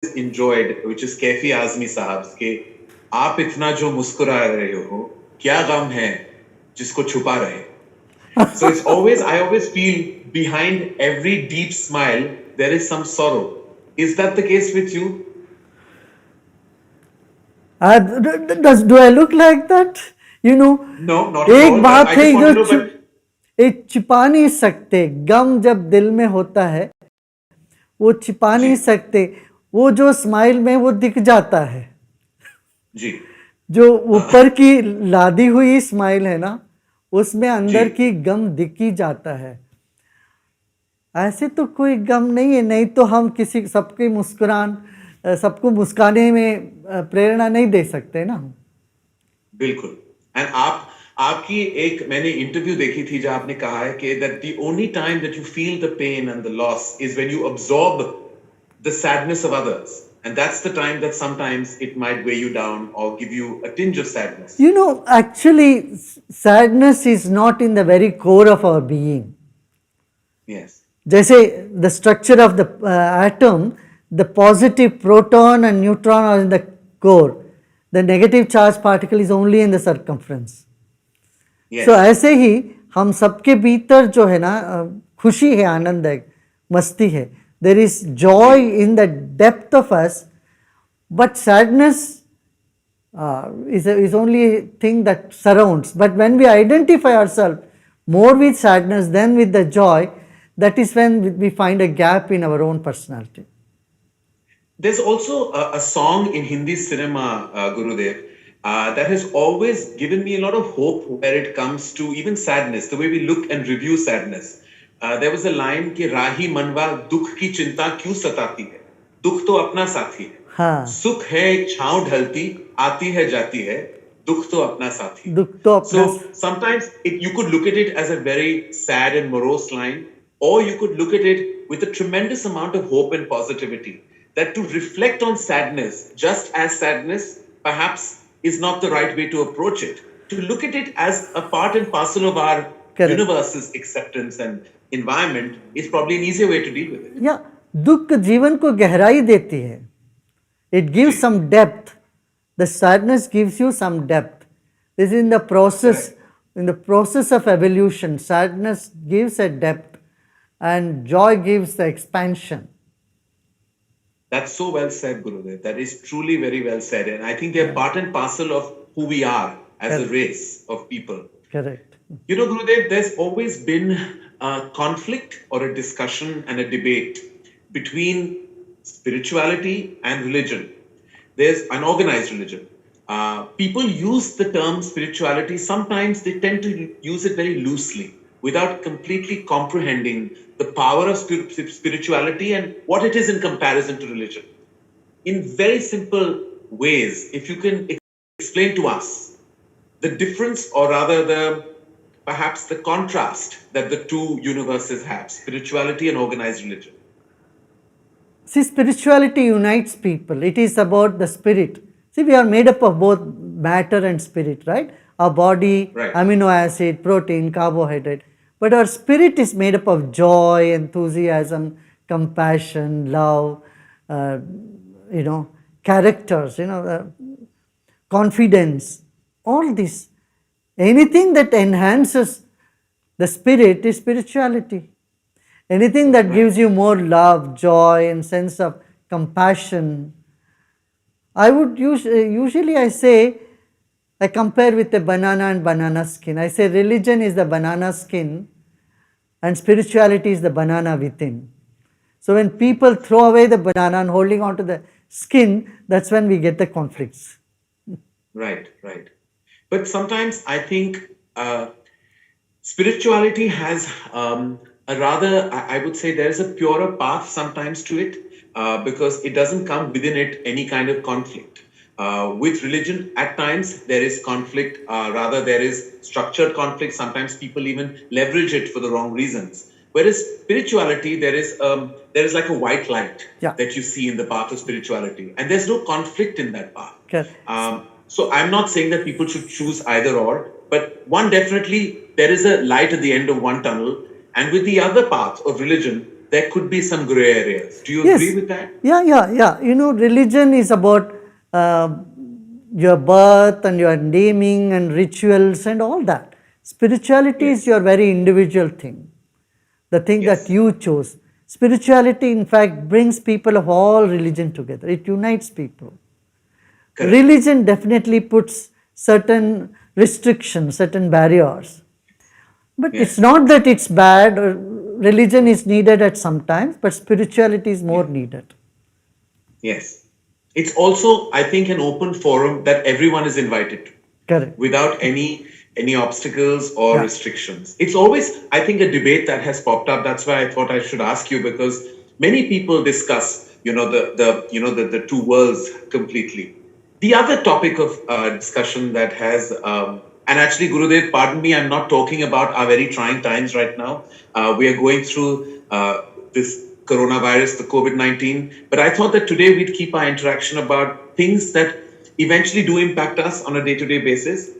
enjoyed, which is Kaifi Azmi Sahab's के आप इतना जो मुस्कुरा रहे हो क्या गम है जिसको छुपा रहे. So it's always, I always feel behind every deep smile there is some sorrow. Is that the case with you? Do I look like that? You know, No, not at एक all. बात I है just want जो to know, but एक छिपा नहीं सकते. गम जब दिल में होता है वो छिपा जी नहीं सकते. वो जो स्माइल में वो दिख जाता है. जी जो ऊपर की लादी हुई स्माइल है ना, उसमें जी अंदर की गम दिख ही जाता है. ऐसे तो कोई गम नहीं है. नहीं तो हम किसी सबकी सबको मुस्काने में प्रेरणा नहीं दे सकते ना. बिल्कुल. एंड आपकी एक मैंने इंटरव्यू देखी थी जहां आपने कहा है कि that the only time that you feel the pain and the loss is when you absorb the sadness of others, and that's the time that sometimes it might weigh you down or give you a tinge of sadness. You know, actually, sadness is not in the very core of our being. Yes. जैसे the structure of the atom, the positive proton and neutron are in the core. The negative charge particle is only in the circumference. Yes. So ऐसे ही हम सबके भीतर जो है ना खुशी है, आनंद है, मस्ती है. There is joy in the depth of us, but sadness is only a thing that surrounds. But when we identify ourselves more with sadness than with the joy, that is when we find a gap in our own personality. There's also a song in Hindi cinema, Gurudev, that has always given me a lot of hope where it comes to even sadness, the way we look and review sadness. There was a line कि राही मनवा दुख की चिंता क्यों सताती है, दुख तो अपना साथी है. हाँ. सुख है एक छांव ढलती, आती है जाती है, दुख तो अपना साथी. दुख तो अपना. So sometimes you could look at it as a very sad and morose line, or you could look at it with a tremendous amount of hope and positivity. That to reflect on sadness just as sadness perhaps is not the right way to approach it. To look at it as a part and parcel of our Correct. universe's acceptance and environment is probably an easier way to deal with it. या दुख जीवन को गहराई देती है. It gives some depth. The sadness gives you some depth. This is in the process. Right. In the process of evolution, sadness gives a depth and joy gives the expansion. That's so well said, Gurudev. That is truly very well said. And I think they're part and parcel of who we are as a race of people. Correct. You know, Gurudev, there's always been a conflict or a discussion and a debate between spirituality and religion. There's an organized religion. People use the term spirituality, sometimes they tend to use it very loosely without completely comprehending the power of spirituality and what it is in comparison to religion. In very simple ways, if you can explain to us the difference, or rather perhaps the contrast that the two universes have, spirituality and organized religion. See, spirituality unites people. It is about the spirit. See, we are made up of both matter and spirit, right? Our body, Right. amino acid, protein, carbohydrate. But our spirit is made up of joy, enthusiasm, compassion, love, characters, confidence, all this. Anything that enhances the spirit is spirituality. Anything that gives you more love, joy, and sense of compassion. I would usually I compare with a banana and banana skin. I say religion is the banana skin and spirituality is the banana within. So when people throw away the banana and holding on to the skin, that's when we get the conflicts. Right. But sometimes I think spirituality has a rather, I would say there is a purer path sometimes to it, because it doesn't come within it any kind of conflict. With religion, at times there is conflict, rather there is structured conflict. Sometimes people even leverage it for the wrong reasons. Whereas spirituality, there is like a white light that you see in the path of spirituality, and there's no conflict in that path. Okay. So I'm not saying that people should choose either or, but one definitely, there is a light at the end of one tunnel, and with the other path of religion, there could be some gray areas. Do you Yes. agree with that? Yeah. You know, religion is about your birth and your naming and rituals and all that. Spirituality is Yes. your very individual thing, the thing that Yes. you chose. Spirituality, in fact, brings people of all religion together. It unites people. Correct. Religion definitely puts certain restrictions, certain barriers. But it's Yes. not that it's bad. Religion is needed at some times, but spirituality is more Yeah. needed. Yes. It's also, I think, an open forum that everyone is invited to, Correct. without any obstacles or Yeah. restrictions. It's always, I think, a debate that has popped up. That's why I thought I should ask you, because many people discuss, the two worlds completely. The other topic of discussion that has, and actually, Gurudev, pardon me, I'm not talking about our very trying times right now. We are going through this coronavirus, the COVID-19. But I thought that today we'd keep our interaction about things that eventually do impact us on a day-to-day basis,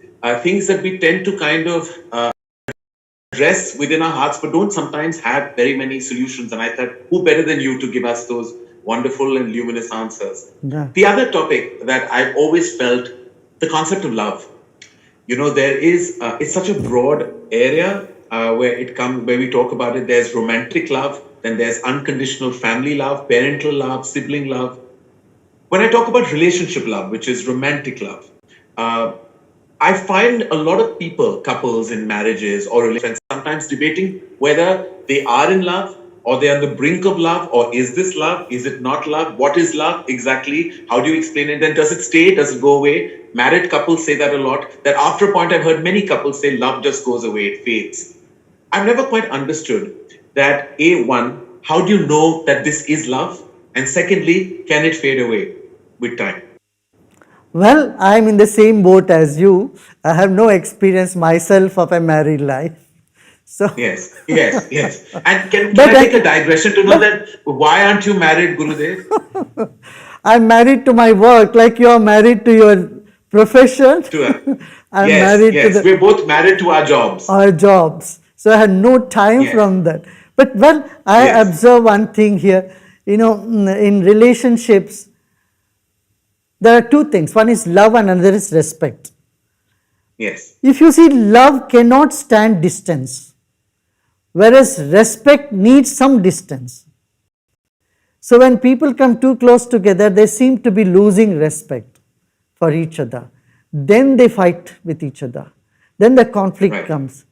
things that we tend to kind of address within our hearts, but don't sometimes have very many solutions. And I thought, who better than you to give us those wonderful and luminous answers? Yeah. The other topic that I've always felt, the concept of love. There is, it's such a broad area where we talk about it. There's romantic love, then there's unconditional family love, parental love, sibling love. When I talk about relationship love, which is romantic love, I find a lot of people, couples in marriages or relationships, sometimes debating whether they are in love or they're on the brink of love, or is this love? Is it not love? What is love exactly? How do you explain it? Then does it stay? Does it go away? Married couples say that a lot, that after a point I've heard many couples say love just goes away, it fades. I've never quite understood that, one, how do you know that this is love? And secondly, can it fade away with time? Well, I'm in the same boat as you. I have no experience myself of a married life. So, Yes. And can but I take a digression to know that why aren't you married, Gurudev? I'm married to my work, like you are married to your profession. I'm married to We're both married to our jobs. our jobs. So I had no time Yes. from that. But well, I Yes. observe one thing here. In relationships, there are two things. One is love and another is respect. Yes. If you see, love cannot stand distance, whereas respect needs some distance. So when people come too close together, they seem to be losing respect for each other. Then they fight with each other. Then the conflict Right. comes.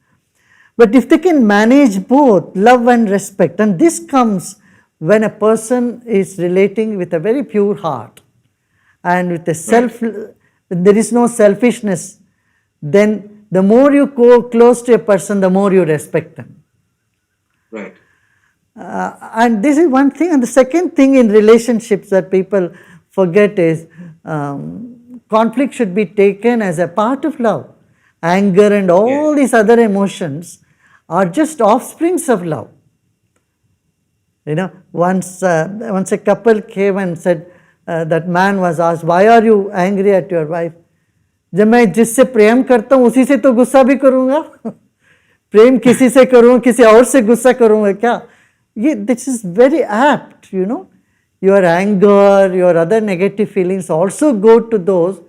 But if they can manage both love and respect, and this comes when a person is relating with a very pure heart and with there is no selfishness, then the more you go close to a person, the more you respect them. Right. And this is one thing. And the second thing in relationships that people forget is conflict should be taken as a part of love. Anger and all these other emotions are just offsprings of love. Once a couple came and said, that man was asked, why are you angry at your wife? जब मैं जिससे प्रेम करता हूँ उसी से तो गुस्सा भी करूँगा. प्रेम किसी से करूँ, किसी और से गुस्सा करूँगा क्या? This is very apt, Your anger, your other negative feelings also go to those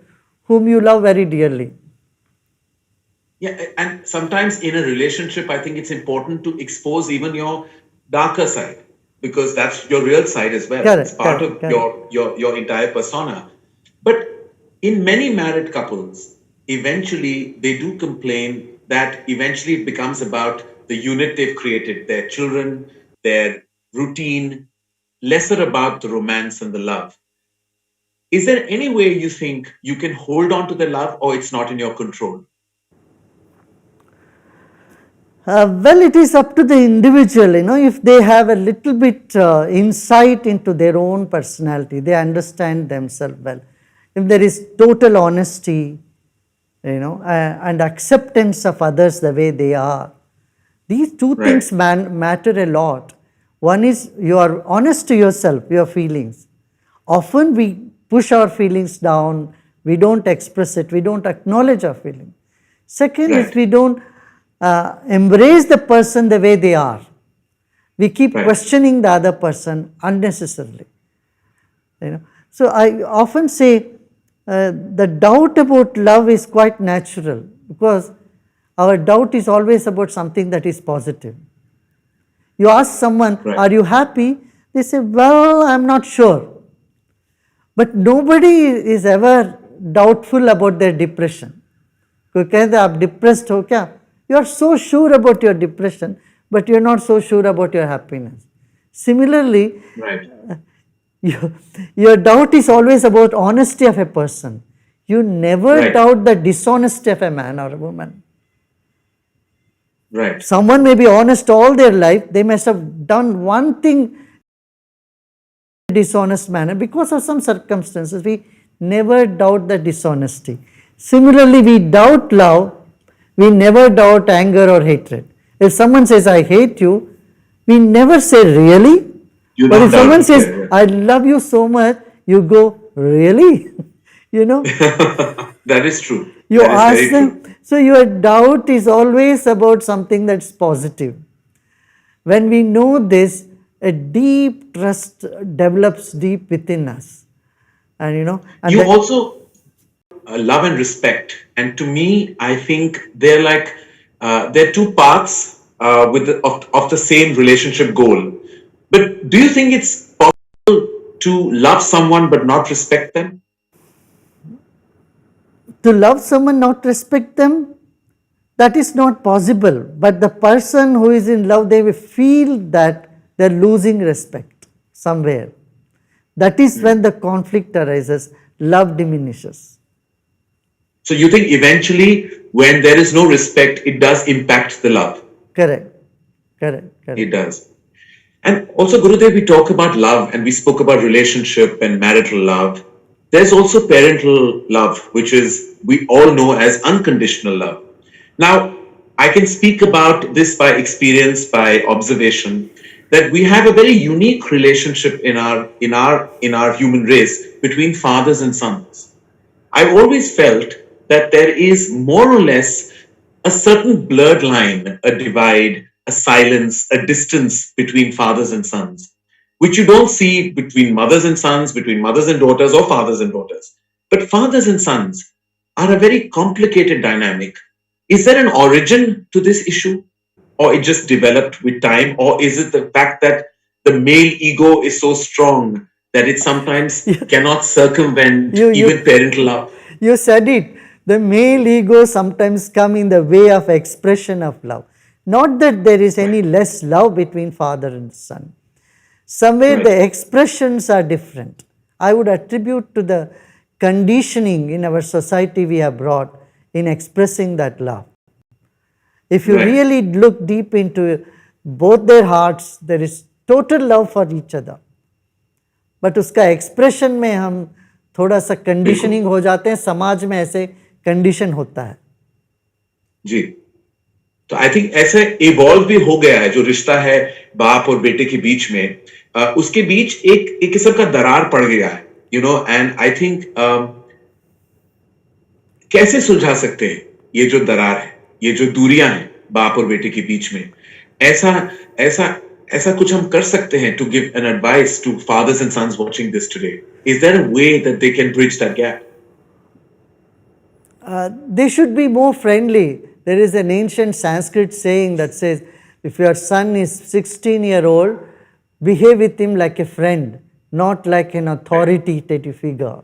whom you love very dearly. Yeah, and sometimes in a relationship, I think it's important to expose even your darker side, because that's your real side as well. Correct, It's part correct, of your entire persona. But in many married couples, eventually they do complain that eventually it becomes about the unit they've created, their children, their routine, lesser about the romance and the love. Is there any way you think you can hold on to the love, or it's not in your control? Well, it is up to the individual, if they have a little bit insight into their own personality, they understand themselves well. If there is total honesty, and acceptance of others the way they are, these two things matter a lot. One is you are honest to yourself, your feelings. Often we push our feelings down, we don't express it, we don't acknowledge our feelings. Second is we don't embrace the person the way they are. We keep Right. questioning the other person unnecessarily. So I often say the doubt about love is quite natural, because our doubt is always about something that is positive. You ask someone, Right. are you happy? They say, well, I'm not sure. But nobody is ever doubtful about their depression. कोई कहते आप depressed हो क्या? You are so sure about your depression, but you are not so sure about your happiness. Similarly, Right. your doubt is always about honesty of a person. You never Right. doubt the dishonesty of a man or a woman. Right. Someone may be honest all their life, they must have done one thing in a dishonest manner because of some circumstances. We never doubt the dishonesty. Similarly, we doubt love, we never doubt anger or hatred. If someone says, I hate you, we never say, really? You But don't if someone doubt says, it, I love you so much, you go, really? You know, That is true. you That is ask very them. true. So your doubt is always about something that's positive. When we know this, a deep trust develops deep within us. And and You then- also love and respect, and to me, I think they're like they're two paths of the same relationship goal. But do you think it's possible to love someone but not respect them? to love someone, not respect them, that is not possible. But the person who is in love, they will feel that they're losing respect somewhere. That is when the conflict arises, love diminishes. So you think eventually, when there is no respect, it does impact the love. Correct, correct, correct. It does. And also, Gurudev, we talk about love and we spoke about relationship and marital love. There's also parental love, which is we all know as unconditional love. Now, I can speak about this by experience, by observation, that we have a very unique relationship in our human race between fathers and sons. I've always felt that there is more or less a certain blurred line, a divide, a silence, a distance between fathers and sons, which you don't see between mothers and sons, between mothers and daughters, or fathers and daughters. But fathers and sons are a very complicated dynamic. Is there an origin to this issue, or it just developed with time, or is it the fact that the male ego is so strong that it sometimes cannot circumvent even parental love? You said it. The male ego sometimes come in the way of expression of love. Not that there is any less love between father and son. Somewhere Right. the expressions are different. I would attribute to the conditioning in our society we have brought in expressing that love. If you Right. really look deep into both their hearts, there is total love for each other. But उसका expression में हम थोड़ा सा conditioning हो जाते हैं, समाज में ऐसे कंडीशन होता है. जी, तो आई थिंक ऐसे इवॉल्व भी हो गया है जो रिश्ता है बाप और बेटे के बीच में, उसके बीच एक किस्म का दरार पड़ गया है, एंड आई थिंक कैसे सुलझा सकते हैं ये जो दरार है, ये जो दूरियां हैं बाप और बेटे के बीच में, ऐसा कुछ हम कर सकते हैं to give an advice to fathers and sons watching this today? Is there a way that they can bridge that gap? They should be more friendly. There is an ancient Sanskrit saying that says, if your son is 16-year-old, behave with him like a friend, not like an authoritative figure.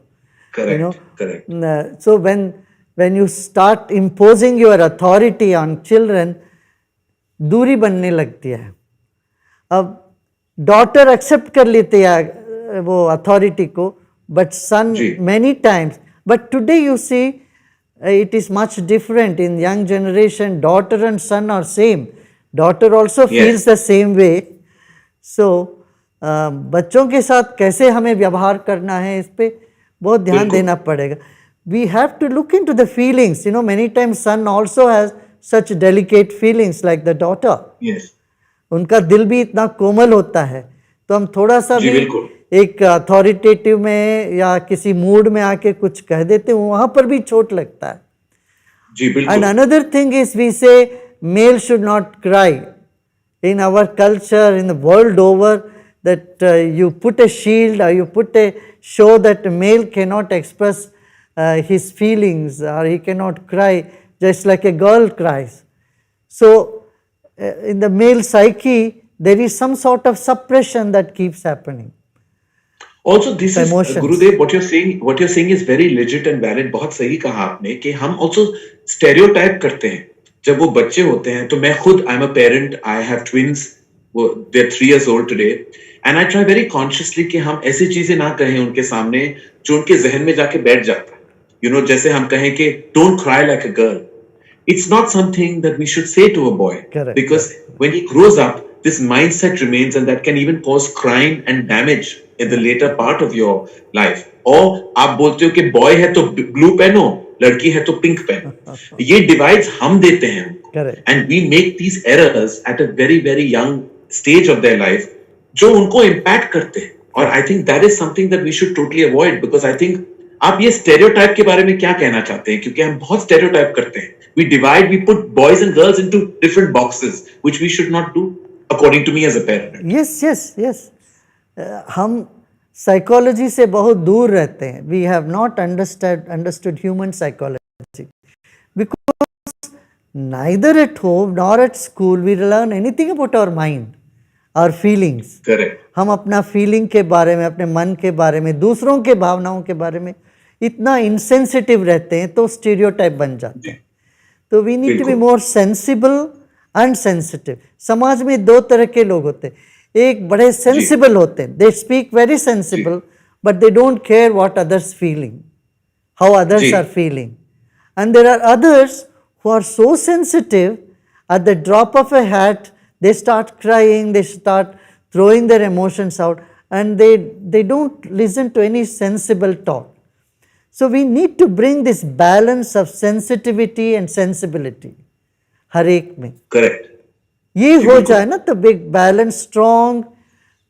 Correct, correct. So when you start imposing your authority on children, दूरी बनने लगती है. अब daughter accept कर लेती है वो authority को, but son many times. But today you see it is much different in young generation. Daughter and son are same. Daughter also feels the same way. So बच्चों के साथ कैसे हमें व्यवहार करना है, इस पे बहुत ध्यान देना पड़ेगा. We have to look into the feelings. Many times son also has such delicate feelings like the daughter. Yes. उनका दिल भी इतना कोमल होता है, तो हम थोड़ा सा भी एक अथॉरिटेटिव में या किसी मूड में आके कुछ कह देते हैं, वहां पर भी चोट लगता है. जी बिल्कुल. And another thing is we say male should not cry. in our culture, in the world over, that you put a shield or you put a show that a male cannot express his feelings, or he cannot cry just like a girl cries. So in the male psyche, there is some sort of suppression that keeps happening. Also, this The is emotions. Gurudev, what you're saying is very legit and valid. बहुत सही कहा आपने कि हम also stereotype करते हैं. जब वो बच्चे होते हैं, तो मैं खुद I'm a parent, I have twins, they're 3 years old today, and I try very consciously कि हम ऐसी चीजें ना कहें उनके सामने जो उनके जहन में जाके बैठ जाता है. You know, जैसे हम कहें कि don't cry like a girl. It's not something that we should say to a boy. Correct. Because when he grows up, this mindset remains, and that can even cause crime and damage in the later part of your life. Or आप बोलते हो कि boy है तो blue पहनो, लड़की है तो pink पहनो. ये divides हम देते हैं उनको. Correct. And we make these errors at a very very young stage of their life, जो उनको impact करते हैं. और I think that is something that we should totally avoid, because I think आप ये stereotype के बारे में क्या कहना चाहते हैं? क्योंकि हम बहुत stereotype करते हैं. We divide, we put boys and girls into different boxes, which we should not do, according to me as a parent. Yes, yes, yes. हम साइकोलॉजी से बहुत दूर रहते हैं. We have not understood human psychology, because neither at home nor at school we learn anything about our mind, our feelings. Correct. हम अपना feeling के बारे में, अपने मन के बारे में, दूसरों के भावनाओं के बारे में इतना इंसेंसिटिव रहते हैं, तो स्टीरियोटाइप बन जाते हैं. तो we need to be more sensible and sensitive. समाज में दो तरह के लोग होते हैं. एक बड़े सेंसिबल होते हैं, they speak very sensible, but they don't care what others feeling, how others are feeling. And there are others who are so sensitive, at the drop of a hat they start crying, they start throwing their emotions out, and they don't listen to any sensible talk. So we need to bring this balance of sensitivity and sensibility हर एक में. Correct. ये हो जाए ना, तो big balance, strong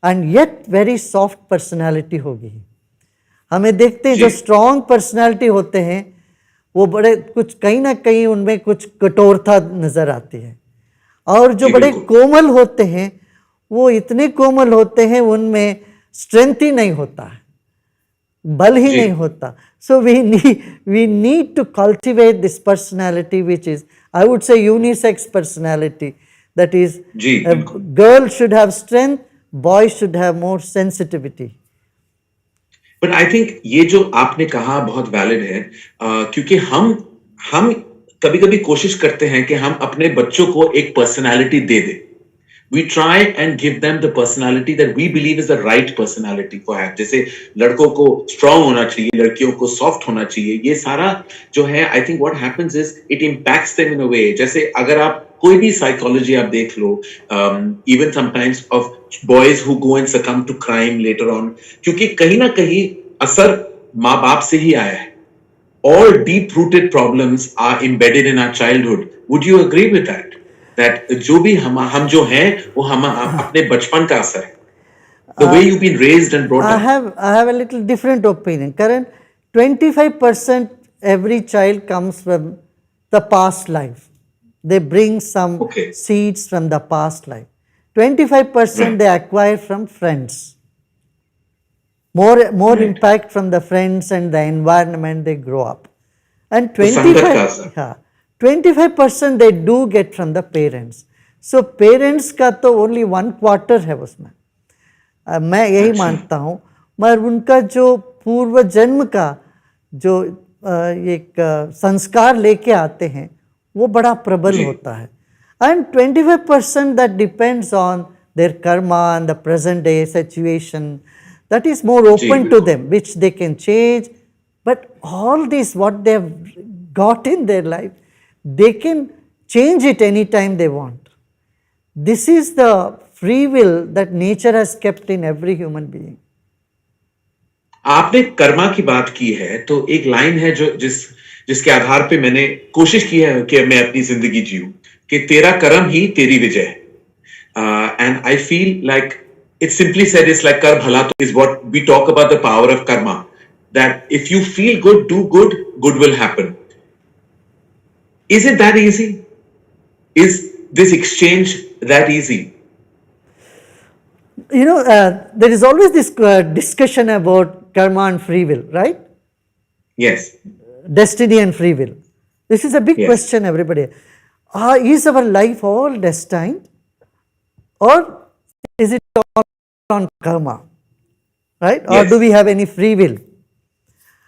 and yet very soft personality होगी. हमें देखते हैं जो स्ट्रॉन्ग पर्सनालिटी होते हैं, वो बड़े कुछ कहीं ना कहीं उनमें कुछ कठोरता नजर आती है. और जो बड़े कोमल होते हैं, वो इतने कोमल होते हैं, उनमें स्ट्रेंथ ही नहीं होता है, बल ही नहीं होता. So we need to cultivate this personality which is, I would say, unisex personality. That is, girl should have strength, boy should have more sensitivity. But I think ये जो आपने कहा बहुत वैलिड है, क्योंकि हम कभी कभी कोशिश करते हैं कि हम अपने बच्चों को एक पर्सनालिटी दे दें. We try and give them the personality that we believe is the right personality for have. जैसे लड़कों को strong होना चाहिए, लड़कियों को soft होना चाहिए. ये सारा जो है, I think what happens is it impacts them in a way. जैसे अगर आप कोई भी psychology आप देख लो, even sometimes of boys who go and succumb to crime later on, क्योंकि कहीं ना कहीं असर माँ बाप से ही आया है. All deep-rooted problems are embedded in our childhood. Would you agree with that? That जो भी हम जो हैं, वो हम अपने बचपन का असर है. The way you've been raised and brought up. I have a little different opinion. Karan, 25% every child comes from the past life. They bring some seeds from the past life. 25% they acquire from friends. More impact from the friends and the environment they grow up. And 25% they do get from the parents. So parents का तो only 1/4 है उसमें. मैं यही मानता हूँ. मगर उनका जो पूर्व जन्म का जो एक संस्कार लेके आते हैं, वो बड़ा प्रबल होता है. And 25% that depends on their karma and the present day situation, that is more open to them, which they can change. But all this, what they have got in their life, they can change it anytime they want. This is the free will that nature has kept in every human being. आपने कर्मा की बात की है, तो एक line है जो जिसके आधार पे मैंने कोशिश की है कि मैं अपनी जिंदगी जीऊं, कि तेरा कर्म ही तेरी विजय. And I feel like it simply said is like kar bhala is what we talk about, the power of karma, that if you feel good, do good, good will happen. Is it that easy? Is this exchange that easy? there is always this discussion about karma and free will, right? Yes. Destiny and free will. This is a big Yes. question, everybody. Is our life all destined, or is it all on karma, right? Or do Yes. we have any free will?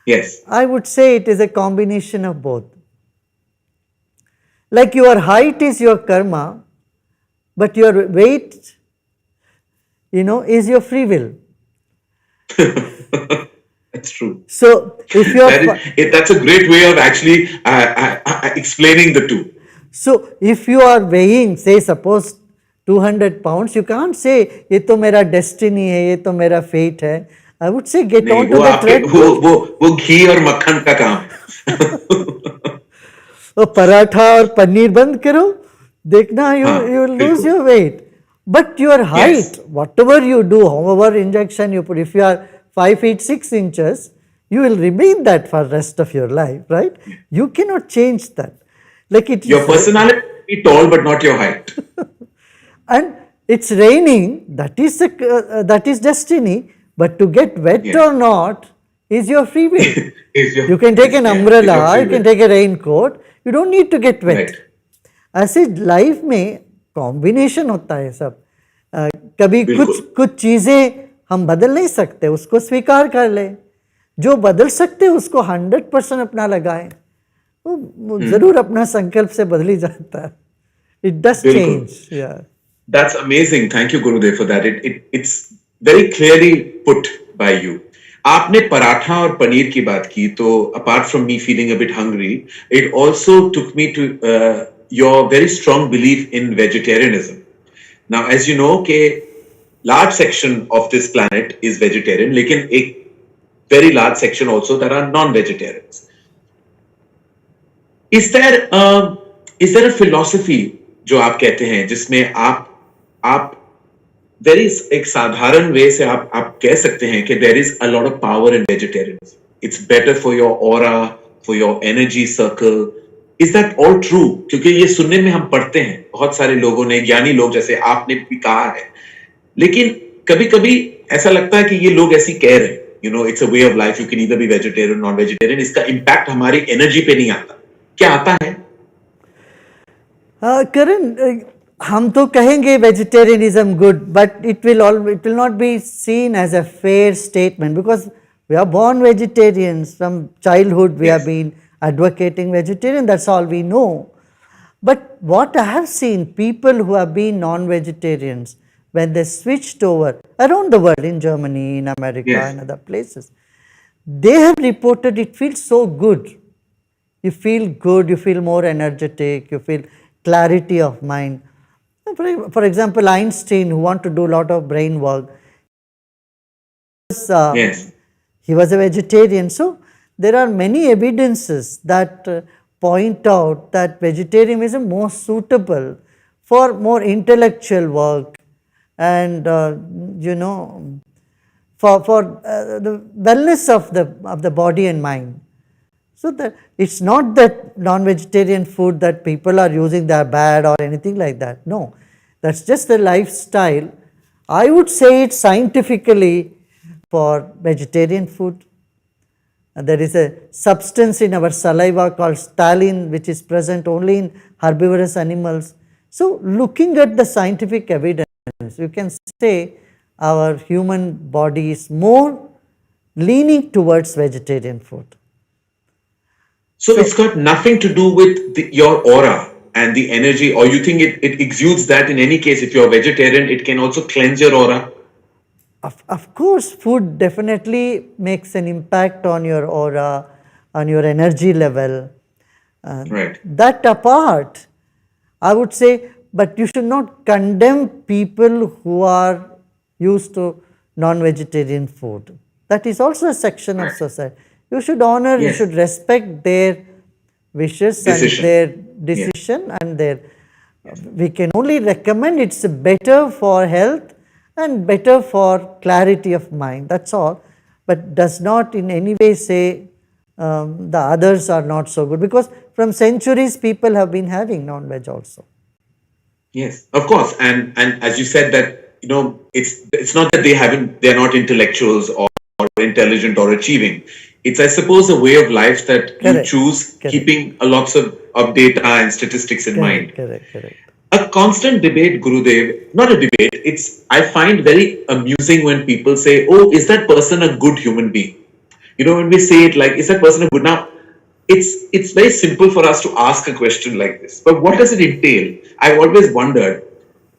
Yes. I would say it is a combination of both. Like your height is your karma, but your weight, is your free will. That's true. So if you are That's a great way of actually explaining the two. So if you are weighing, say suppose 200 pounds, you can't say ये तो मेरा destiny है, ये तो मेरा fate है. I would say get नहीं, onto वो the आपके treadmill. वो घी और मक्खन का काम है. तो पराठा और पनीर बंद करो, देखना you हाँ, you will lose बिल्कुल. your weight. But your height, Yes. whatever you do, however injection you put, if you are 5 feet 6 inches, you will remain that for rest of your life, right? You cannot change that. Like it Your is, personality may be tall, but not your height. and it's raining, that is destiny, but to get wet Yes. or not is your free will. You can take an Yeah, is umbrella, your free you can will. take a raincoat, you don't need to get wet. Right. ऐसे life में combination होता है सब. कभी बिल्कुल. कुछ चीज़ें हम बदल नहीं सकते, उसको स्वीकार कर ले. जो बदल सकते उसको 100% अपना लगाए, वो जरूर अपना संकल्प से बदल ही जाता है. इट डज बिल्कुल. Change. That's amazing. Thank you, Gurudev, for that. It's very clearly put by you. आपने पराठा और पनीर की बात की, तो apart from me feeling a bit hungry, it also took me to your very strong belief in vegetarianism. Now, as you know, कि large section of this planet is vegetarian, लेकिन एक very large section also that are non-vegetarians. Is there a philosophy जो आप कहते हैं जिसमें आप very एक साधारण वे से आप कह सकते हैं कि there is a lot of power in vegetarianism. It's better for your aura, for your energy circle. Is that all true? क्योंकि ये सुनने में हम पढ़ते हैं, बहुत सारे लोगों ने, ज्ञानी लोग जैसे आपने भी कहा है, लेकिन कभी-कभी ऐसा लगता है कि ये लोग ऐसी कह रहे हैं, it's a way of life, you can either be vegetarian or non-vegetarian. इसका impact हमारी energy पे नहीं आता. क्या आता है? करण, हम तो कहेंगे vegetarianism good, but it will not be seen as a fair statement, because we are born vegetarians. From childhood we have been advocating vegetarian, that's all we know. But what I have seen, people who have been non-vegetarians, when they switched over around the world, in Germany, in America, and other places, they have reported it feels so good. You feel good, you feel more energetic, you feel clarity of mind. For example, Einstein, who want to do a lot of brain work, he was a vegetarian. So there are many evidences that point out that vegetarianism is more suitable for more intellectual work and for the wellness of the body and mind. So that it's not that non-vegetarian food that people are using, they are bad or anything like that. No, that's just the lifestyle. I would say it scientifically for vegetarian food. There is a substance in our saliva called stalin, which is present only in herbivorous animals. So looking at the scientific evidence, you can say our human body is more leaning towards vegetarian food. So it's got nothing to do with your aura and the energy, or you think it exudes that in any case? If you're vegetarian, it can also cleanse your aura? Of course, food definitely makes an impact on your aura, on your energy level. Right. That apart, I would say, but you should not condemn people who are used to non-vegetarian food. That is also a section of society. You should honor, you should respect their wishes and their decision, and their. We can only recommend it's better for health and better for clarity of mind. That's all, but does not in any way say the others are not so good, because from centuries people have been having non-veg also. Yes, of course, and as you said that it's not that they're not intellectuals or intelligent or achieving. It's, I suppose, a way of life that you Correct. choose, Correct. keeping a lots of data and statistics in mind. Correct. A constant debate, Gurudev, not a debate, I find very amusing when people say, oh, is that person a good human being? When we say it like, is that person a good? Now, it's very simple for us to ask a question like this. But what does it entail? I've always wondered,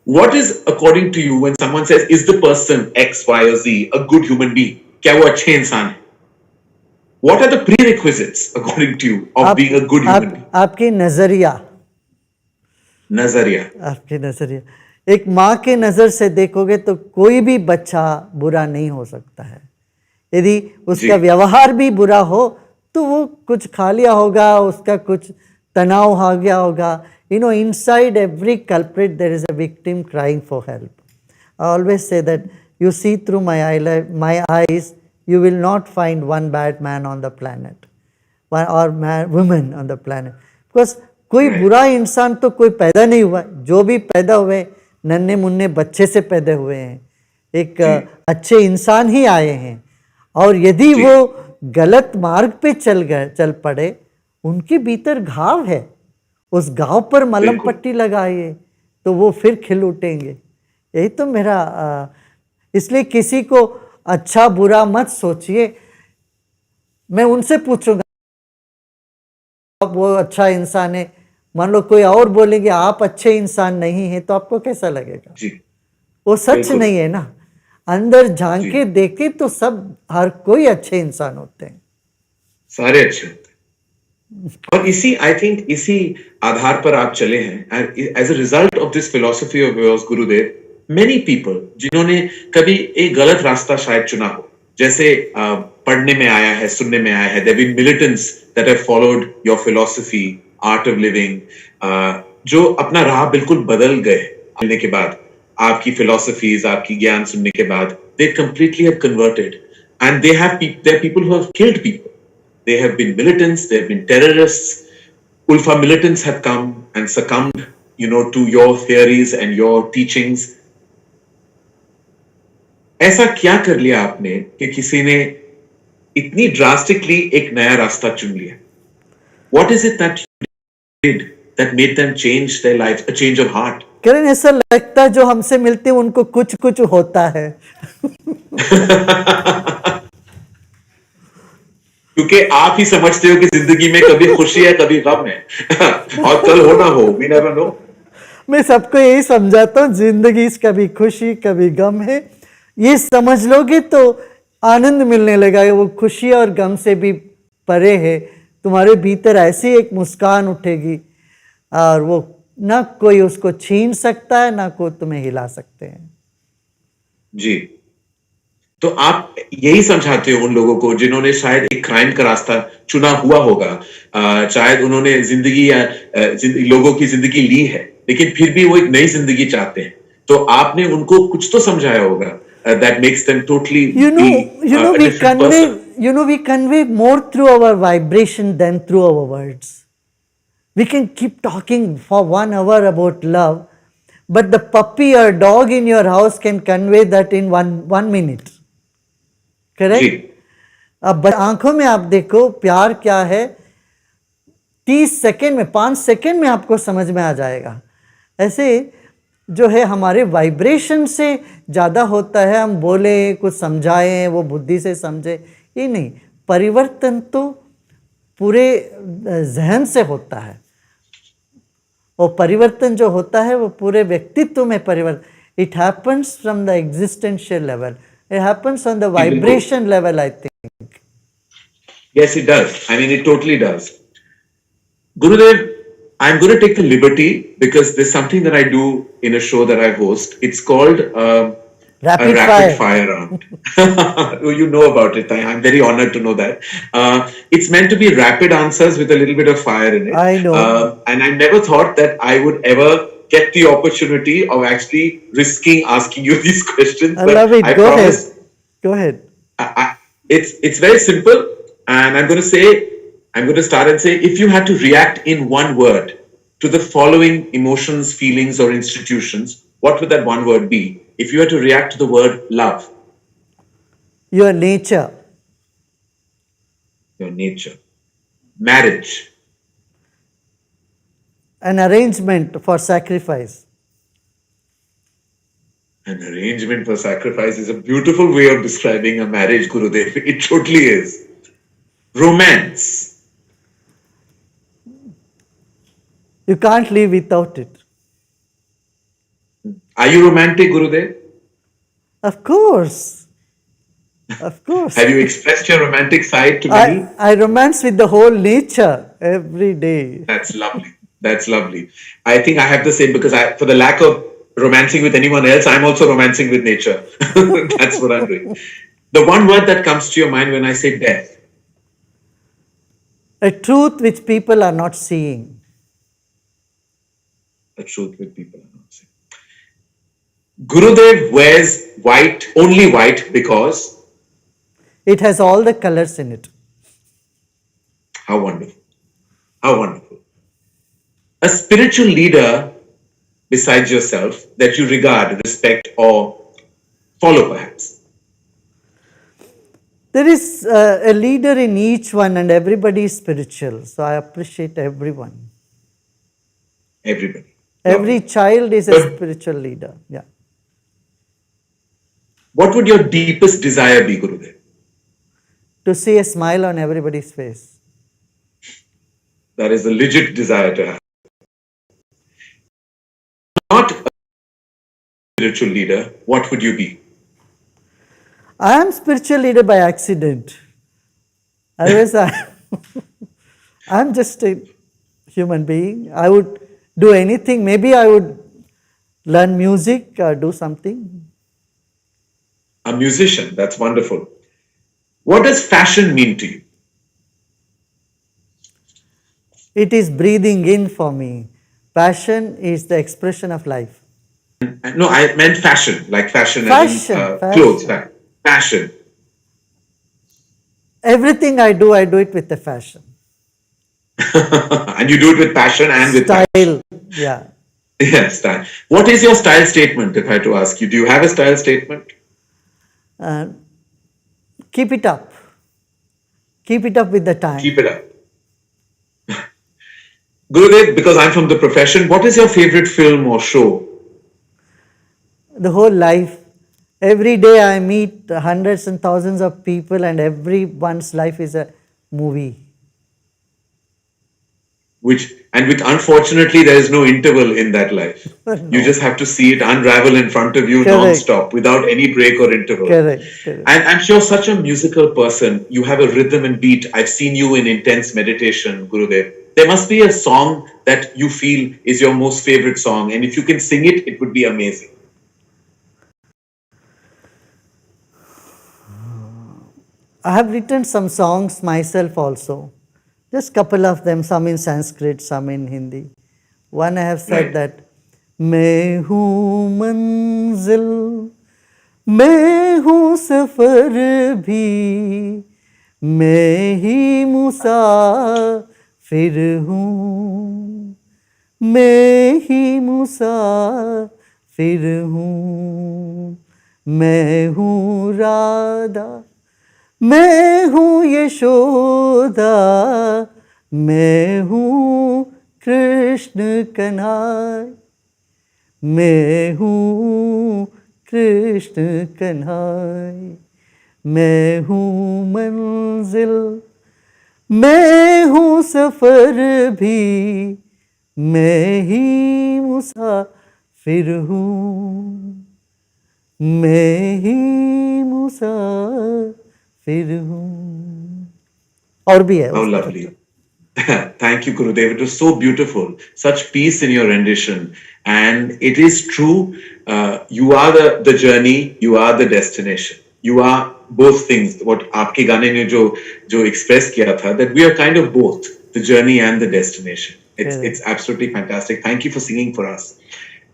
what is, according to you, when someone says, is the person X, Y, or Z a good human being? क्या वो अच्छे इंसान है? What are the prerequisites, according to you, of being a good human being? आपकी नजरिया, नजरिया, आपकी नजरिया, एक माँ के नज़र से देखोगे तो कोई भी बच्चा बुरा नहीं हो सकता है। यदि उसका व्यवहार भी बुरा हो तो वो कुछ खा लिया होगा, उसका कुछ तनाव आ गया होगा। Inside every culprit there is a victim crying for help. I always say that you see through my eyes, you will not find one bad man on the planet or woman on the planet, because कोई बुरा इंसान तो कोई पैदा नहीं हुआ। जो भी पैदा हुए नन्हे मुन्ने बच्चे से पैदा हुए हैं, एक अच्छे इंसान ही आए हैं। और यदि वो गलत मार्ग पे चल पड़े, उनके भीतर घाव है, उस घाव पर मलहम पट्टी लगाइए तो वो फिर खिल उठेंगे। यही तो मेरा इसलिए किसी को अच्छा बुरा मत सोचिए। मैं उनसे पूछूंगा वो अच्छा इंसान है, मान लो कोई और बोलेंगे आप अच्छे इंसान नहीं है, तो आपको कैसा लगेगा? वो सच नहीं है ना। अंदर झांक के देखे तो सब, हर कोई अच्छे इंसान होते हैं, सारे अच्छे होते हैं। और आई थिंक इसी आधार पर आप चले हैं। As a result of this philosophy of yours Gurudev, many people जिन्होंने कभी एक गलत रास्ता शायद चुना हो, जैसे पढ़ने में आया है, सुनने में आया है, there been militants that have followed your philosophy, Art of Living, जो अपना राह बिल्कुल बदल गए मिलने के बाद, आपकी फिलॉसफीज, आपकी ज्ञान सुनने के बाद, they completely have converted, and there are people who have killed people. They have been militants, they have been terrorists. Ulfa militants have come and succumbed, to your theories and your teachings. ऐसा क्या कर लिया आपने कि किसी ने इतनी drastically एक नया रास्ता चुन लिया? What is it that you did that made them change their lives, a change of heart? करण, ऐसा लगता है जो हमसे मिलते हैं उनको कुछ कुछ होता है। क्योंकि आप ही समझते हो कि जिंदगी में कभी खुशी है, कभी गम है, और कल हो ना हो, we never know. मैं सबको यही समझाता हूँ, जिंदगी कभी खुशी कभी गम है। ये समझ लोगे तो आनंद मिलने लगा। वो खुशी और गम से भी परे है। तुम्हारे भीतर ऐसी एक मुस्कान उठेगी और वो ना कोई उसको छीन सकता है, ना कोई तुम्हें हिला सकते हैं। जी, तो आप यही समझाते हो उन लोगों को जिन्होंने शायद एक क्राइम का रास्ता चुना हुआ होगा, शायद उन्होंने जिंदगी या लोगों की जिंदगी ली है, लेकिन फिर भी वो एक नई जिंदगी चाहते हैं, तो आपने उनको कुछ तो समझाया होगा that makes them totally we convey more through our vibration than through our words. We can keep talking for 1 hour about love, but the puppy or dog in your house can convey that in one minute. Correct? अब आंखों में आप देखो प्यार क्या है, 30 second में, 5 second में आपको समझ में आ जाएगा। ऐसे जो है हमारे वाइब्रेशन से ज़्यादा होता है। हम बोले कुछ समझाएं, वो बुद्धि से समझे, ये नहीं। परिवर्तन तो पूरे जहन से होता है। वो परिवर्तन जो होता है वो पूरे व्यक्तित्व में परिवर्तन। It happens from the existential level, it happens on the vibration level, I think. Yes, it does. I mean, it totally does. Gurudev, I'm going to take the liberty, because there's something that I do in a show that I host. It's called Rapid Fire Round. You know about it. I'm very honored to know that. It's meant to be rapid answers with a little bit of fire in it. I know. And I never thought that I would ever get the opportunity of actually risking asking you these questions. I love it. Go ahead. Go ahead. It's very simple. And I'm going to start and say, if you had to react in one word to the following emotions, feelings, or institutions, what would that one word be? if you were to react to the word love, Your nature. your nature, marriage, An arrangement for sacrifice. an arrangement for sacrifice is a beautiful way of describing a marriage, Gurudev. It totally is. Romance. You can't live without it. Are you romantic, Gurudev? Of course. Of course. Have you expressed your romantic side to many? I romance with the whole nature every day. That's lovely. That's lovely. I think I have the same because for the lack of romancing with anyone else, I'm also romancing with nature. That's what I'm doing. The one word that comes to your mind when I say death. A truth which people are not seeing. The truth with people are not saying. Gurudev wears white, only white, because It has all the colors in it. how wonderful. How wonderful. A spiritual leader besides yourself that you regard, respect, or follow perhaps. There is a leader in each one, and everybody is spiritual. So I appreciate everyone. Everybody. Every child is a But- spiritual leader. Yeah. What would your deepest desire be, Gurudev? To see a smile on everybody's face. That is a legit desire to have. Not a spiritual leader, what would you be? I am spiritual leader by accident. Otherwise, I'm just a human being. I would do anything. Maybe I would learn music or do something. A musician, that's wonderful. What does fashion mean to you? It is breathing in for me. Passion is the expression of life. No, I meant fashion, like fashion, Fashion, as in fashion. clothes. Fashion. Everything I do it with a fashion. And you do it with passion and with Style. Yeah. Yes, style. What is your style statement, if I had to ask you? Do you have a style statement? Keep it up. Keep it up with the time. Keep it up. Gurudev, because I'm from the profession, what is your favorite film or show? The whole life. Every day I meet hundreds and thousands of people, and everyone's life is a movie. Which unfortunately there is no interval in that life. You just have to see it unravel in front of you Correct. non-stop without any break or interval. Correct. Correct. And I'm sure such a musical person, you have a rhythm and beat. I've seen you in intense meditation, Gurudev. There must be a song that you feel is your most favorite song, and if you can sing it, it would be amazing. I have written some songs myself also. Just couple of them, some in Sanskrit, some in Hindi. One I have said Right. that मैं हूँ मंजिल, मैं हूँ सफर भी, मैं ही मुसाफिर हूँ, मैं ही मुसाफिर हूँ, मैं हूँ राधा, मैं हूँ यशोदा, मैं हूँ कृष्ण कन्हैया, मैं हूँ कृष्ण कन्हैया, मैं हूँ मंजिल, मैं हूँ सफर भी, मैं ही मुसाफिर हूँ, मैं ही मुसाफिर हूँ. और भी है. How lovely. Thank you, Gurudev. It was so beautiful. Such peace in your rendition. And it is true, you are the journey, you are the destination. You are both things. What aapke gaane ne jo express kiya tha, that we are kind of both, the journey and the destination. It's absolutely fantastic. Thank you for singing for us.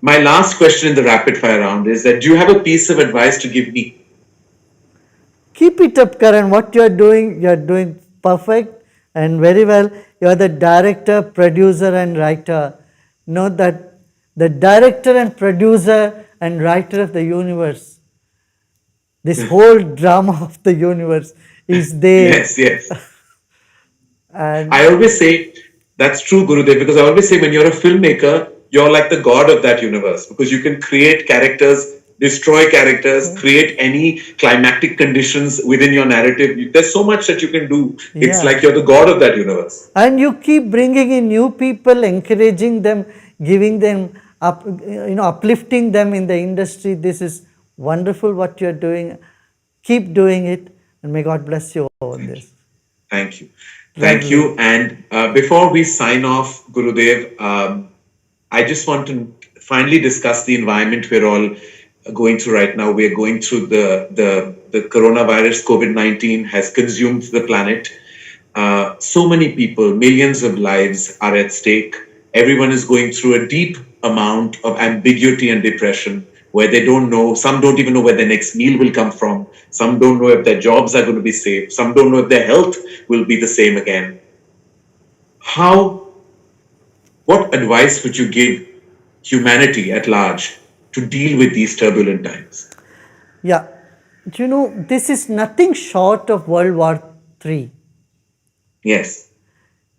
My last question in the rapid fire round is that do you have a piece of advice to give me? Keep it up, Karan. What you're doing perfect and very well. You're the director, producer, and writer. Know that the director and producer and writer of the universe. This whole drama of the universe is there. Yes, yes. And I always say that's true, Gurudev, because I always say when you're a filmmaker, you're like the god of that universe because you can create characters, destroy characters, create any climactic conditions within your narrative. There's so much that you can do. It's yeah. like you're the god of that universe. And you keep bringing in new people, encouraging them, giving them up, uplifting them in the industry. This is wonderful what you're doing. Keep doing it, and may God bless you over Thank you. this. Thank you. Thank Lovely. you. And before we sign off, Gurudev, I just want to finally discuss the environment we're all going through right now. We're going through the coronavirus, COVID-19 has consumed the planet. So many people, millions of lives are at stake. Everyone is going through a deep amount of ambiguity and depression where they don't know, some don't even know where their next meal will come from. Some don't know if their jobs are going to be safe. Some don't know if their health will be the same again. What advice would you give humanity at large to deal with these turbulent times? Yeah, this is nothing short of World War III. Yes.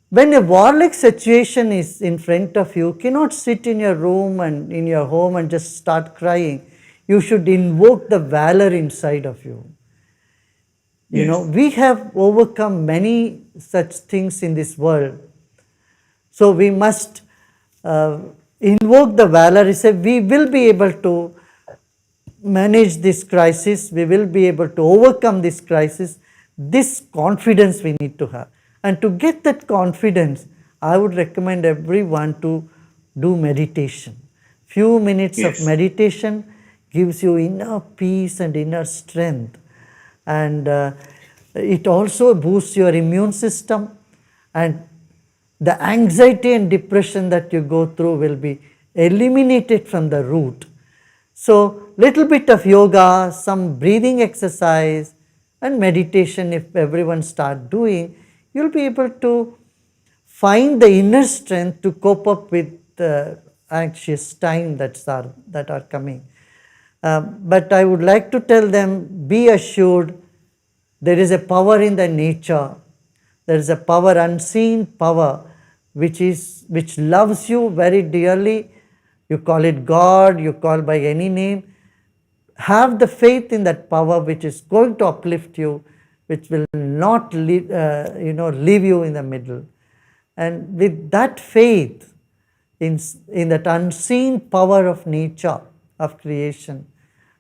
When a warlike situation is in front of you, you cannot sit in your room and in your home and just start crying. You should invoke the valor inside of you. Yes. We have overcome many such things in this world. So we must invoke the valor. Say we will be able to manage this crisis. We will be able to overcome this crisis. This confidence we need to have. And to get that confidence, I would recommend everyone to do meditation. Few minutes of Yes. meditation gives you inner peace and inner strength. And it also boosts your immune system, and the anxiety and depression that you go through will be eliminated from the root. So, little bit of yoga, some breathing exercise, and meditation, if everyone start doing, you'll be able to find the inner strength to cope up with the anxious time that are coming. But I would like to tell them, be assured, there is a power in the nature. There is a power, unseen power, which loves you very dearly. You call it God, you call by any name. Have the faith in that power which is going to uplift you, which will not leave you in the middle. And with that faith in that unseen power of nature, of creation,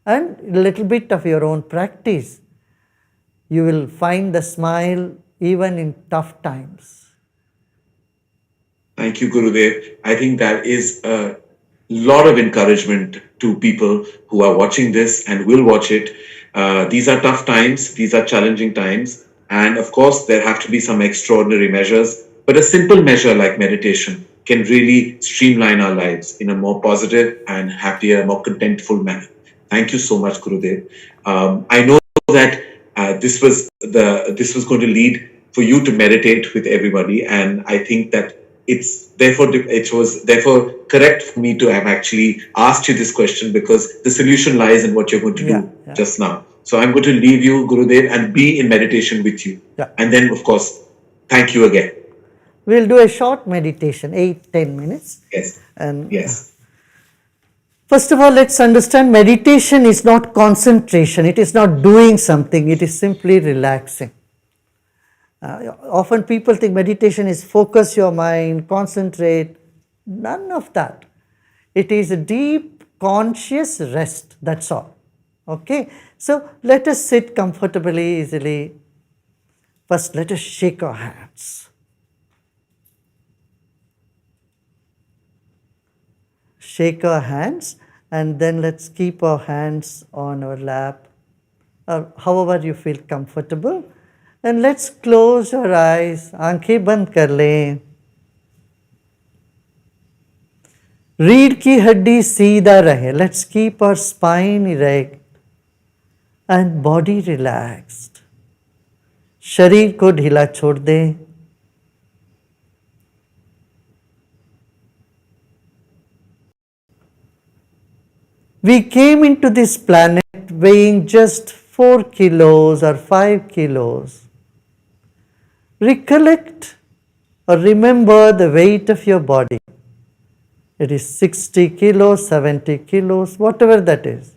and a little bit of your own practice, you will find the smile even in tough times. Thank you, Gurudev. I think that is a lot of encouragement to people who are watching this and will watch it. These are tough times, these are challenging times, and of course, there have to be some extraordinary measures. But a simple measure like meditation can really streamline our lives in a more positive and happier, more contentful manner. Thank you so much, Gurudev. I know that this was going to lead for you to meditate with everybody, and I think that it was therefore correct for me to have actually asked you this question because the solution lies in what you're going to do just now. So I'm going to leave you, Gurudev, and be in meditation with you. Yeah. And then, of course, thank you again. We'll do a short meditation, 8-10 minutes. Yes. And yes. First of all, let's understand meditation is not concentration. It is not doing something. It is simply relaxing. Often people think meditation is focus your mind, concentrate. None of that. It is a deep conscious rest. That's all. Okay. So let us sit comfortably, easily. First, let us shake our hands. Shake our hands, and then let's keep our hands on our lap, or however you feel comfortable. And let's close our eyes. आंखें बंद कर लें. रीढ़ की हड्डी सीधा रहे. Let's keep our spine erect and body relaxed. शरीर को ढीला छोड़ दें. We came into this planet weighing just 4 kilos or 5 kilos. Recollect or remember the weight of your body. It is 60 kilos, 70 kilos, whatever that is.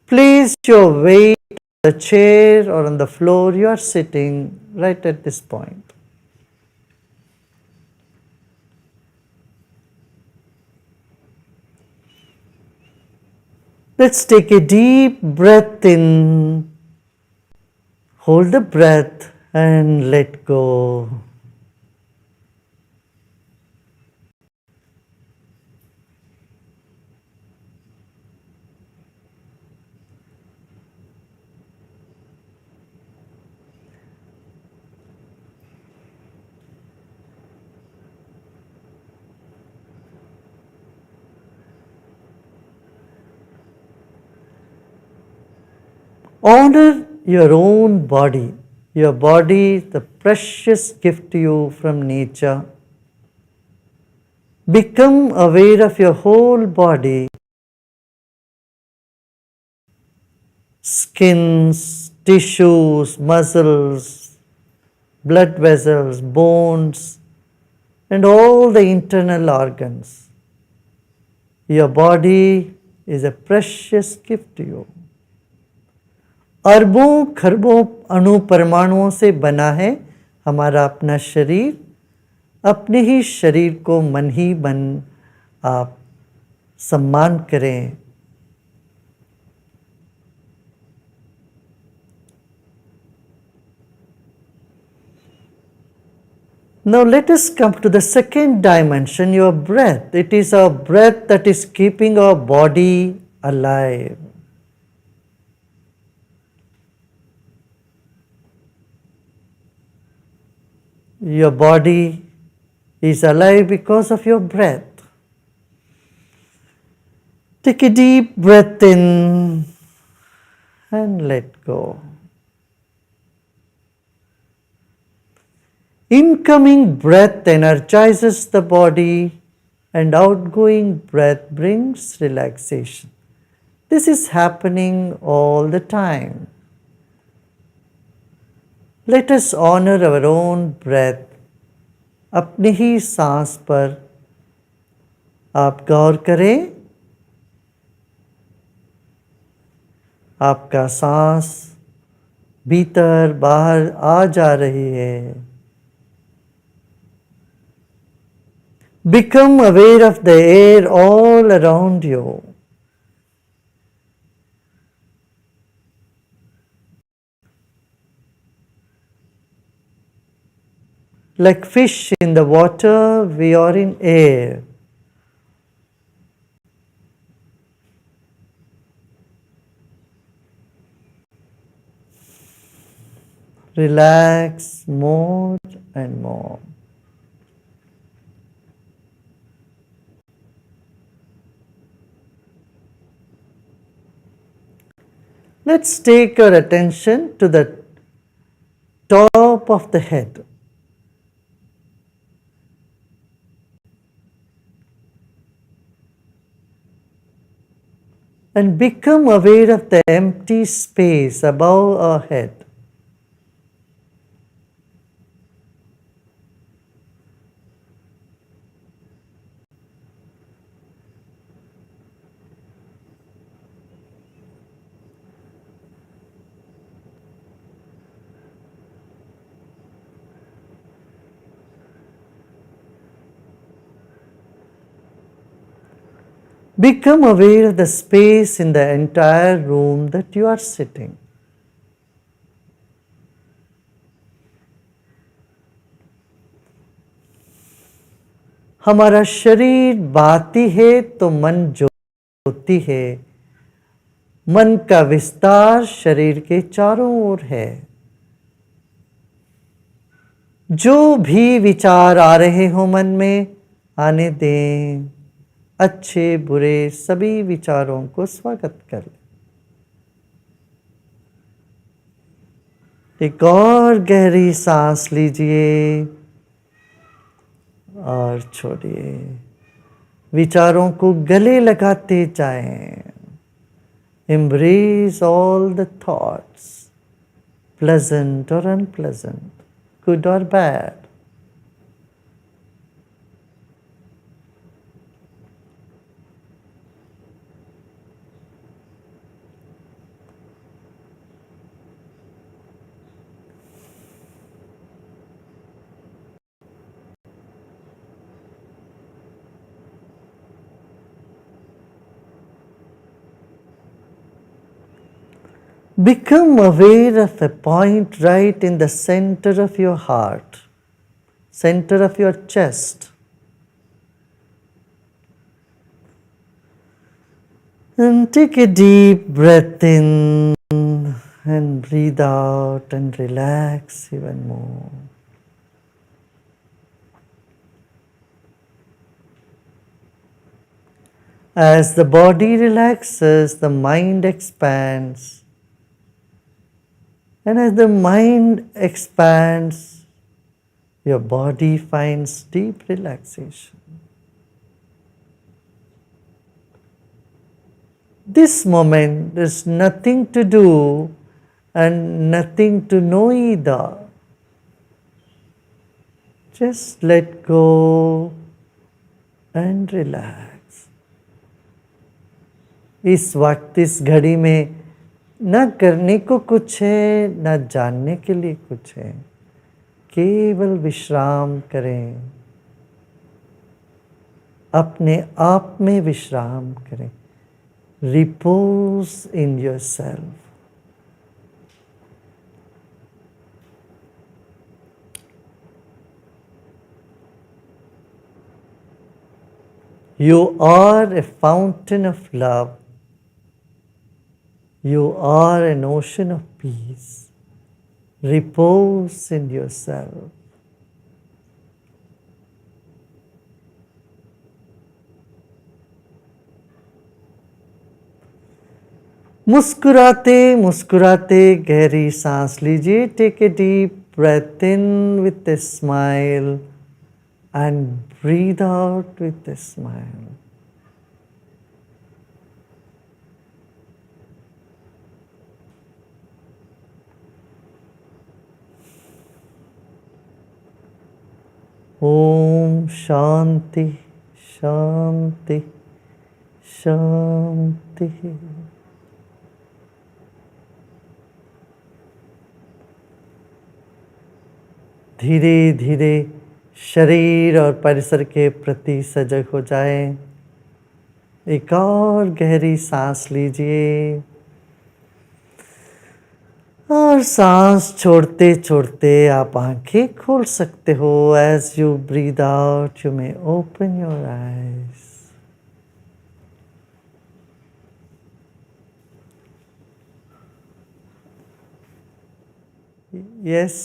Place your weight on the chair or on the floor you are sitting right at this point. Let's take a deep breath in, hold the breath and let go. Honor your own body. Your body is the precious gift to you from nature. Become aware of your whole body, skins, tissues, muscles, blood vessels, bones, and all the internal organs. Your body is a precious gift to you. अरबों खरबों अणु परमाणुओं से बना है हमारा अपना शरीर. अपने ही शरीर को मन ही मन आप सम्मान करें. Now let us come to the second dimension, your breath. It is our breath that is keeping our body alive. Your body is alive because of your breath. Take a deep breath in and let go. Incoming breath energizes the body and outgoing breath brings relaxation. This is happening all the time. Let us honor our own breath. अपनी ही सांस पर आप गौर करें. आपका सांस भीतर बाहर आ जा रही है. Become aware of the air all around you. Like fish in the water, we are in air. Relax more and more. Let's take our attention to the top of the head. And become aware of the empty space above our head. Become aware of the space in the entire room that you are sitting. हमारा शरीर बाती है तो मन ज्योति है. मन का विस्तार शरीर के चारों ओर है. जो भी विचार आ रहे हो मन में आने दें. अच्छे बुरे सभी विचारों को स्वागत कर लें. एक और गहरी सांस लीजिए और छोड़िए. विचारों को गले लगाते जाएं. Embrace all the thoughts, pleasant or unpleasant, good or bad. Become aware of a point right in the center of your heart, center of your chest. And take a deep breath in and breathe out and relax even more. As the body relaxes, the mind expands. And as the mind expands, your body finds deep relaxation. This moment is nothing to do and nothing to know either. Just let go and relax. इस वक्त इस घड़ी में न करने को कुछ है न जानने के लिए कुछ है, केवल विश्राम करें, अपने आप में विश्राम करें. Repose in yourself. You are a fountain of love. You are an ocean of peace. Repose in yourself. मुस्कुराते मुस्कुराते गहरी सांस लीजिए. Take a deep breath in with a smile and breathe out with a smile. Om Shanti Shanti Shanti. धीरे धीरे शरीर और परिसर के प्रति सजग हो जाएं. एक और गहरी सांस लीजिए और सांस छोड़ते छोड़ते आप आंखें खोल सकते हो. As you breathe out you may open your eyes. Yes.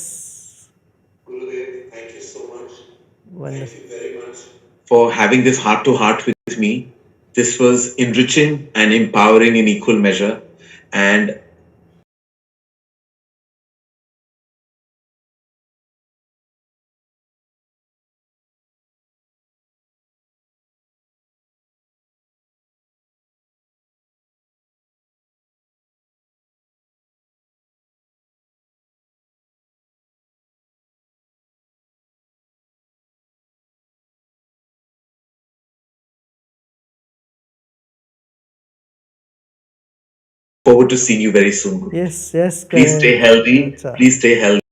Gurudev, thank you so much. Wonderful. Thank you very much for having this heart to heart with me. This was enriching and empowering in equal measure. And forward to seeing you very soon. Yes, yes. Please stay healthy. Acha. Please stay healthy.